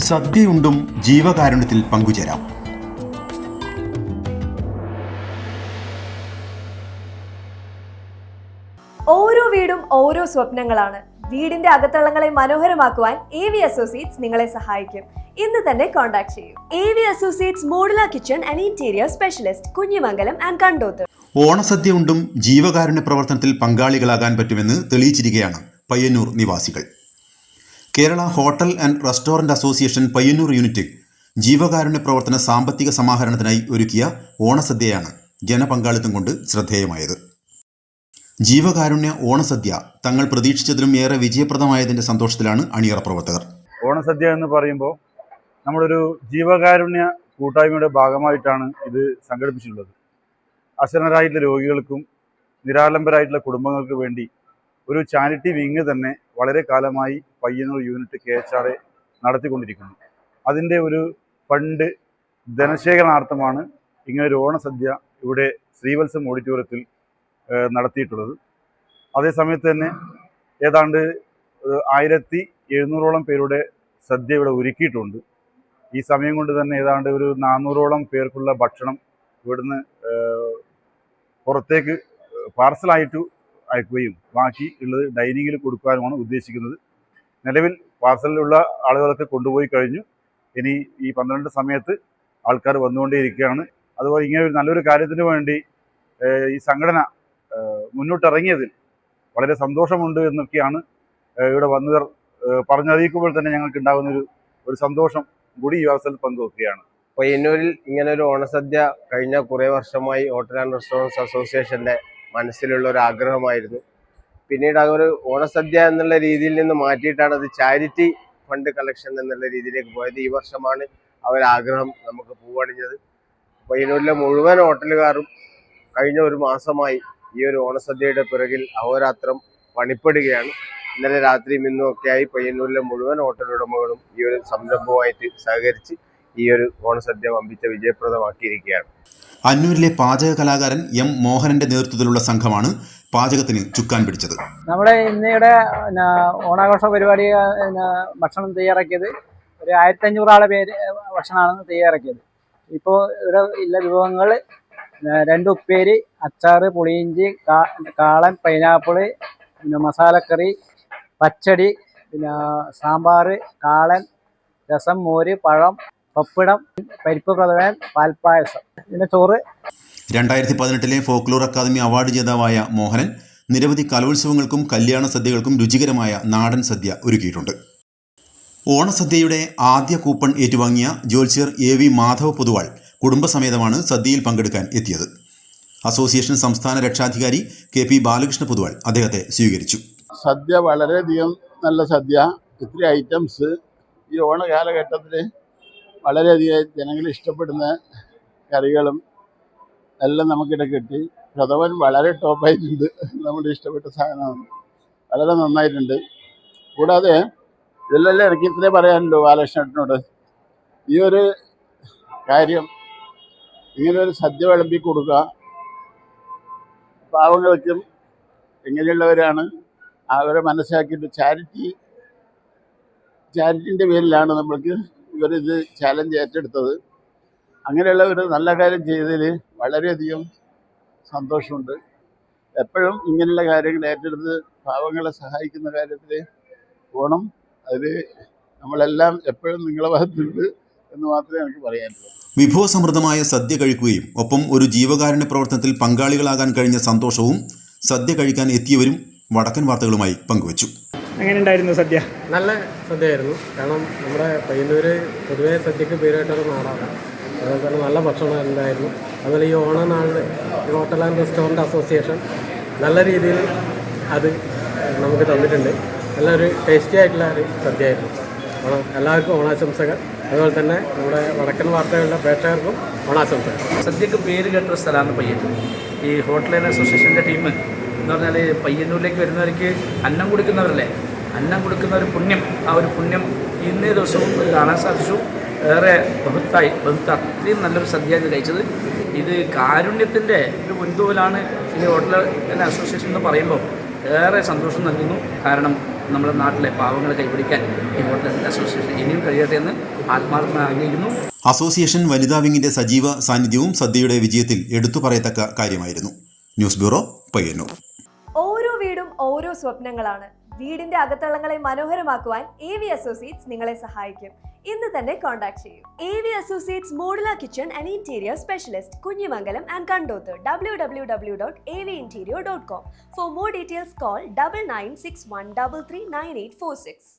സദ്യയുണ്ടും ജീവകാരുണ്യത്തിൽ പങ്കുചേരാം. ഓരോ വീടും ഓരോ സ്വപ്നങ്ങളാണ്. വീടിന്റെ അകത്തളങ്ങളെ മനോഹരമാക്കുവാൻ AV അസോസിയേറ്റ്സ് നിങ്ങളെ സഹായിക്കും. ഇന്ന് തന്നെ കോൺടാക്ട് ചെയ്യൂ. AV associates modular kitchen and interior specialist, Kunhimangalam and Kandoth. ഓണസദ്യയുണ്ടും ജീവകാരുണ്യ പ്രവർത്തനത്തിൽ പങ്കാളികളാകാൻ പറ്റുമെന്ന് തെളിയിച്ചിരിക്കുകയാണ് പയ്യന്നൂർ നിവാസികൾ. Kerala hotel and restaurant association Payyanur unit ജീവകാരുണ്യ പ്രവർത്തന സാമ്പത്തിക സമാഹരണത്തിനായി ഒരുക്കിയ ഓണസദ്യയാണ് ജനപങ്കാളിത്തം കൊണ്ട് ശ്രദ്ധേയമായത്. ജീവകാരുണ്യ ഓണസദ്യ തങ്ങൾ പ്രതീക്ഷിച്ചതിലും ഏറെ വിജയപ്രദമായതിൻ്റെ സന്തോഷത്തിലാണ് അണിയറ പ്രവർത്തകർ. ഓണസദ്യ എന്ന് പറയുമ്പോൾ നമ്മളൊരു ജീവകാരുണ്യ കൂട്ടായ്മയുടെ ഭാഗമായിട്ടാണ് ഇത് സംഘടിപ്പിച്ചിട്ടുള്ളത്. അശരണരായിട്ടുള്ള രോഗികൾക്കും നിരാലംബരായിട്ടുള്ള കുടുംബങ്ങൾക്ക് വേണ്ടി ഒരു ചാരിറ്റി വിങ് തന്നെ വളരെ കാലമായി പയ്യന്നൂർ യൂണിറ്റ് KHR നടത്തിക്കൊണ്ടിരിക്കുന്നു. അതിൻ്റെ ഒരു ഫണ്ട് ധനശേഖരണാർത്ഥമാണ് ഇങ്ങനൊരു ഓണസദ്യ ഇവിടെ ശ്രീവത്സം ഓഡിറ്റോറിയത്തിൽ നടത്തിയിട്ടുള്ളത്. അതേസമയത്ത് തന്നെ ഏതാണ്ട് 1700ഓളം പേരുടെ സദ്യ ഇവിടെ ഒരുക്കിയിട്ടുണ്ട്. ഈ സമയം കൊണ്ട് തന്നെ ഏതാണ്ട് ഒരു 400ഓളം പേർക്കുള്ള ഭക്ഷണം ഇവിടുന്ന് പുറത്തേക്ക് പാർസലായിട്ട് അയക്കുകയും ബാക്കി ഉള്ളത് ഡൈനിങ്ങിൽ കൊടുക്കാനുമാണ് ഉദ്ദേശിക്കുന്നത്. നിലവിൽ പാർസലിലുള്ള ആളുകളൊക്കെ കൊണ്ടുപോയി കഴിഞ്ഞു. ഇനി ഈ 12 സമയത്ത് ആൾക്കാർ വന്നുകൊണ്ടേയിരിക്കുകയാണ്. അതുപോലെ ഇങ്ങനെ ഒരു നല്ലൊരു കാര്യത്തിന് വേണ്ടി ഈ സംഘടന മുന്നോട്ടിറങ്ങിയതിൽ വളരെ സന്തോഷമുണ്ട് എന്നൊക്കെയാണ് ഇവിടെ വന്നവർ പറഞ്ഞറിയിക്കുമ്പോൾ തന്നെ ഞങ്ങൾക്ക് ഉണ്ടാകുന്ന ഒരു സന്തോഷം കൂടി ഈ അവസരത്തിൽ പങ്കുവെക്കുകയാണ്. പയ്യന്നൂരിൽ ഇങ്ങനെ ഒരു ഓണസദ്യ കഴിഞ്ഞ കുറേ വർഷമായി ഹോട്ടൽ ആൻഡ് റെസ്റ്റോറൻറ്റ്സ് അസോസിയേഷൻ്റെ മനസ്സിലുള്ള ഒരു ആഗ്രഹമായിരുന്നു. പിന്നീട് അതൊരു ഓണസദ്യ എന്നുള്ള രീതിയിൽ നിന്ന് മാറ്റിയിട്ടാണ് അത് ചാരിറ്റി ഫണ്ട് കളക്ഷൻ എന്നുള്ള രീതിയിലേക്ക് പോയത്. ഈ വർഷമാണ് അവരാഗ്രഹം നമുക്ക് പൂവണിഞ്ഞത്. പയ്യന്നൂരിലെ മുഴുവൻ ഹോട്ടലുകാരും കഴിഞ്ഞ ഒരു മാസമായി ഈ ഒരു ഓണസദ്യയുടെ പിറകിൽ അഹോരാത്രം പണിപ്പെടുകയാണ്. ഇന്നലെ രാത്രിയും ഇന്നും ഒക്കെയായി പയ്യന്നൂരിലെ മുഴുവൻ ഹോട്ടൽ ഉടമകളും ഈ ഒരു സംരംഭവുമായിട്ട് സഹകരിച്ച് ഈ ഒരു ഓണസദ്യ വമ്പിച്ച വിജയപ്രദമാക്കിയിരിക്കുകയാണ്. അന്നൂരിലെ പാചക കലാകാരൻ M. മോഹനന്റെ നേതൃത്വത്തിലുള്ള സംഘമാണ് പാചകത്തിന് ചുക്കാൻ പിടിച്ചത്. നമ്മുടെ ഇന്നിവിടെ ഓണാഘോഷ പരിപാടി ഭക്ഷണം തയ്യാറാക്കിയത് ഒരു 1500 ആളെ പേര് ഭക്ഷണമാണ് തയ്യാറാക്കിയത്. ഇപ്പോൾ ഇവിടെ ഉള്ള വിഭവങ്ങൾ 2 ഉപ്പേരി, അച്ചാറ്, പുളിയിഞ്ചി, കാളൻ, പൈനാപ്പിള്, പിന്നെ മസാലക്കറി, പച്ചടി, പിന്നെ സാമ്പാർ, കാളൻ, രസം, മോര്, പഴം, പപ്പടം, പരിപ്പ് പ്രഥമൻ, പാൽപ്പായസം, പിന്നെ ചോറ്. 2018 ഫോക്ലോർ അക്കാദമി അവാർഡ് ജേതാവായ മോഹനൻ നിരവധി കലോത്സവങ്ങൾക്കും കല്യാണ സദ്യകൾക്കും രുചികരമായ നാടൻ സദ്യ ഒരുക്കിയിട്ടുണ്ട്. ഓണസദ്യയുടെ ആദ്യ കൂപ്പൺ ഏറ്റുവാങ്ങിയ ജ്യോത്സ്യർ AV മാധവ് പൊതുവാൾ കുടുംബസമേതമാണ് സദ്യയിൽ പങ്കെടുക്കാൻ എത്തിയത്. അസോസിയേഷൻ സംസ്ഥാന രക്ഷാധികാരി KP ബാലകൃഷ്ണ പൊതുവാൾ അദ്ദേഹത്തെ സ്വീകരിച്ചു. സദ്യ വളരെയധികം നല്ല സദ്യ. ഇത്തിരി ഐറ്റംസ് ഈ ഓണ കാലഘട്ടത്തിൽ വളരെയധികം ജനങ്ങൾ ഇഷ്ടപ്പെടുന്ന കറികളും എല്ലാം നമുക്കിടെ കിട്ടി. പ്രഥമൻ വളരെ ടോപ്പായിട്ടുണ്ട്. നമ്മുടെ ഇഷ്ടപ്പെട്ട സാധനമാണ്, വളരെ നന്നായിട്ടുണ്ട്. കൂടാതെ ഇതിലെല്ലാം എനിക്ക് ഇത്രേ പറയാനുള്ളൂ ബാലകൃഷ്ണനോട്. ഈ ഒരു കാര്യം ഇങ്ങനെ ഒരു സദ്യ വിളമ്പി കൊടുക്കുക, പാവങ്ങൾക്കും എങ്ങനെയുള്ളവരാണ് അവരെ മനസ്സിലാക്കിയിട്ട് ചാരിറ്റിൻ്റെ പേരിലാണ് നമ്മൾക്ക് ഇവരിത് ചാലഞ്ച് ഏറ്റെടുത്തത്. അങ്ങനെയുള്ള ഒരു നല്ല കാര്യം ചെയ്തതിൽ വളരെയധികം സന്തോഷമുണ്ട്. എപ്പോഴും ഇങ്ങനെയുള്ള കാര്യങ്ങൾ ഏറ്റെടുത്ത് പാവങ്ങളെ സഹായിക്കുന്ന കാര്യത്തിൽ പോകണം. അതിൽ നമ്മളെല്ലാം എപ്പോഴും നിങ്ങളെ ഭാഗത്തുണ്ട് എന്ന് മാത്രമേ എനിക്ക് പറയാനുള്ളൂ. വിഭവസമൃദ്ധമായ സദ്യ കഴിക്കുകയും ഒപ്പം ഒരു ജീവകാരുണ്യ പ്രവർത്തനത്തിൽ പങ്കാളികളാകാൻ കഴിഞ്ഞ സന്തോഷവും സദ്യ കഴിക്കാൻ എത്തിയവരും വടക്കൻ വാർത്തകളുമായി പങ്കുവച്ചു. എങ്ങനെയുണ്ടായിരുന്നു സദ്യ? നല്ല സദ്യയായിരുന്നു. കാരണം നമ്മുടെ പയ്യന്നൂര് പൊതുവേ സദ്യക്ക് പേരായിട്ടൊരു നാടാണ്. അതുപോലെ തന്നെ നല്ല ഭക്ഷണം ഉണ്ടായിരുന്നു. അതുപോലെ ഈ ഓണനാളിൽ ഈ ഹോട്ടൽ ആൻഡ് റെസ്റ്റോറൻറ്റ് അസോസിയേഷൻ നല്ല രീതിയിൽ അത് നമുക്ക് തന്നിട്ടുണ്ട്. നല്ലൊരു ടേസ്റ്റി ആയിട്ടുള്ള ഒരു സദ്യയായിരുന്നു. എല്ലാവർക്കും ഓണാശംസകൾ. അതുപോലെ തന്നെ നമ്മുടെ വടക്കൻ വാർത്തകളുടെ പ്രേക്ഷകർക്കും ഓണാശംസകൾ. സദ്യക്ക് പേര് കേട്ടൊരു സ്ഥലമാണ് പയ്യന്നൂർ. ഈ ഹോട്ടൽ ആൻഡ് അസോസിയേഷൻ്റെ ടീം എന്ന് പറഞ്ഞാൽ പയ്യന്നൂരിലേക്ക് വരുന്നവർക്ക് അന്നം കൊടുക്കുന്നവരല്ലേ, അന്നം കൊടുക്കുന്ന ഒരു പുണ്യം, ആ ഒരു പുണ്യം ഇന്നേ ദിവസവും കാണാൻ സാധിച്ചു. ഏറെ അത്രയും നല്ലൊരു സദ്യ കഴിച്ചത്. ഇത് കാരുണ്യത്തിൻ്റെ ഒരു മുൻതൂവലാണ് ഈ ഹോട്ടൽ ആൻഡ് അസോസിയേഷൻ എന്ന് പറയുമ്പോൾ ഏറെ സന്തോഷം നൽകുന്നു. കാരണം നമ്മുടെ നാട്ടിലെ പാവങ്ങളെ കൈപിടിക്കാൻ ഈ ഹോട്ടൽ അസോസിയേഷൻ ഇനിയും കഴിയട്ടെ എന്ന് ആത്മാർത്ഥമായി ആഗ്രഹിക്കുന്നു. അസോസിയേഷൻ വനിതാ വിങ്ങിന്റെ സജീവ സാന്നിധ്യവും സദ്യയുടെ വിജയത്തിൽ എടുത്തു പറയത്തക്ക കാര്യമായിരുന്നു. News bureau, Payyanur. ഓരോ വീടും ഓരോ സ്വപ്നങ്ങളാണ്. വീടിന്റെ അകത്തളങ്ങളെ മനോഹരമാക്കുവാൻ AV Associates നിങ്ങളെ സഹായിക്കും. ഇന്ന് തന്നെ കോൺടാക്ട് ചെയ്യൂ. AV Associates modular kitchen and interior specialist, Kunhimangalam and Kandoth. www.avinterior.com. For more details, call 9961339846.